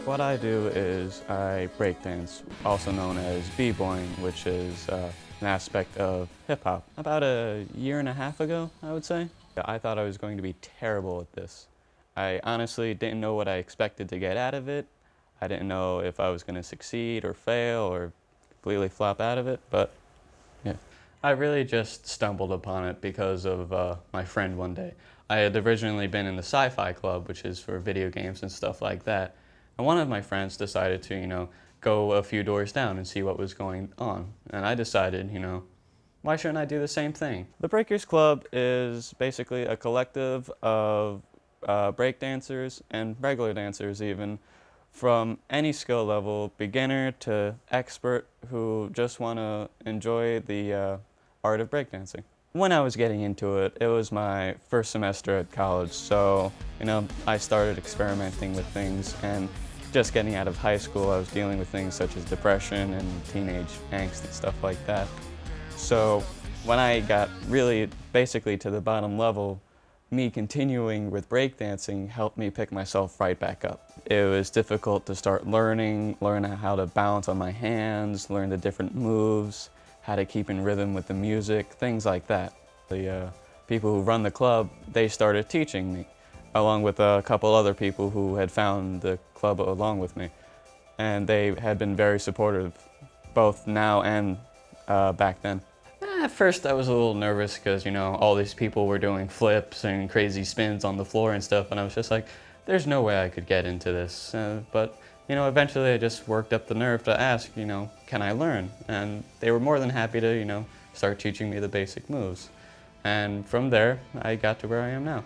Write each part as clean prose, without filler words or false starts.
What I do is I breakdance, also known as b-boying, which is an aspect of hip-hop. About a year and a half ago, I would say. I thought I was going to be terrible at this. I honestly didn't know what I expected to get out of it. I didn't know if I was going to succeed or fail or completely flop out of it, but yeah. I really just stumbled upon it because of my friend one day. I had originally been in the sci-fi club, which is for video games and stuff like that. And one of my friends decided to, go a few doors down and see what was going on. And I decided, why shouldn't I do the same thing? The Breakers Club is basically a collective of breakdancers and regular dancers even, from any skill level, beginner to expert, who just want to enjoy the art of breakdancing. When I was getting into it, it was my first semester at college, so I started experimenting with things, and just getting out of high school, I was dealing with things such as depression and teenage angst and stuff like that. So when I got really basically to the bottom level, me continuing with breakdancing helped me pick myself right back up. It was difficult to start learn how to balance on my hands, learn the different moves, how to keep in rhythm with the music, things like that. The people who run the club, they started teaching me, along with a couple other people who had found the club along with me. And they had been very supportive, both now and back then. At first I was a little nervous because, all these people were doing flips and crazy spins on the floor and stuff, and I was just like, there's no way I could get into this. But eventually I just worked up the nerve to ask, can I learn? And they were more than happy to, start teaching me the basic moves. And from there, I got to where I am now.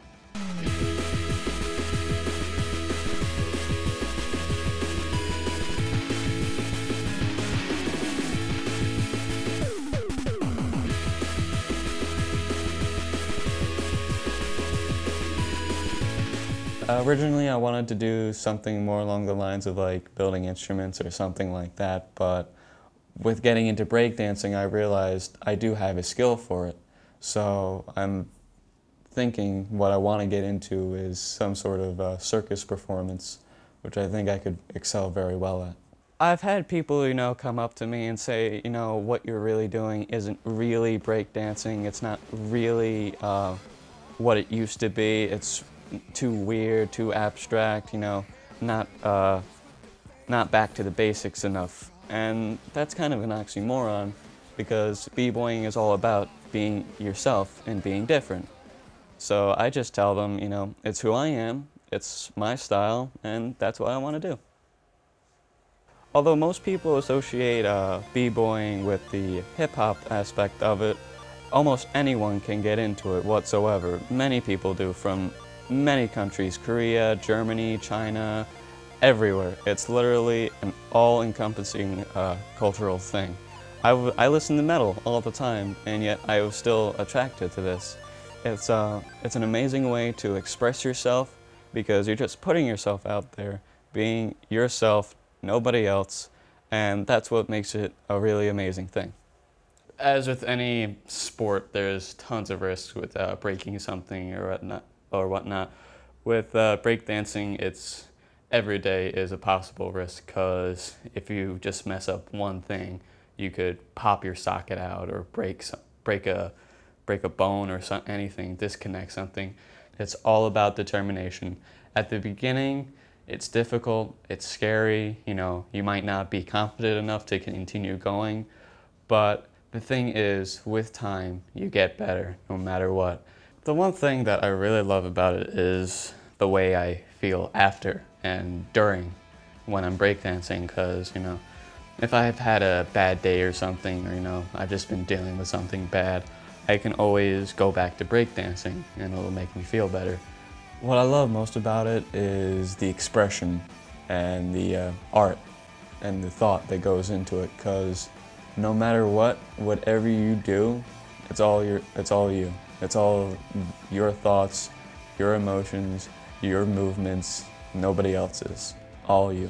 Originally, I wanted to do something more along the lines of like building instruments or something like that, but with getting into breakdancing, I realized I do have a skill for it. So I'm thinking what I want to get into is some sort of circus performance, which I think I could excel very well at. I've had people, come up to me and say, what you're really doing isn't really breakdancing. It's not really what it used to be. It's too weird, too abstract, not back to the basics enough. And that's kind of an oxymoron, because b-boying is all about being yourself and being different. So I just tell them, it's who I am, it's my style, and that's what I want to do. Although most people associate b-boying with the hip-hop aspect of it, almost anyone can get into it whatsoever. Many people do, from many countries, Korea, Germany, China, everywhere. It's literally an all-encompassing cultural thing. I listen to metal all the time, and yet I was still attracted to this. It's an amazing way to express yourself, because you're just putting yourself out there, being yourself, nobody else, and that's what makes it a really amazing thing. As with any sport, there's tons of risks with breaking something or whatnot. With breakdancing, it's every day is a possible risk, because if you just mess up one thing, you could pop your socket out or break a bone or anything, disconnect something. It's all about determination. At the beginning, it's difficult, it's scary, you might not be confident enough to continue going, but the thing is, with time, you get better no matter what. The one thing that I really love about it is the way I feel after and during when I'm breakdancing, because, if I've had a bad day or something, or, I've just been dealing with something bad, I can always go back to breakdancing and it'll make me feel better. What I love most about it is the expression and the art and the thought that goes into it, because no matter whatever you do, it's all you. It's all your thoughts, your emotions, your movements, nobody else's, all you.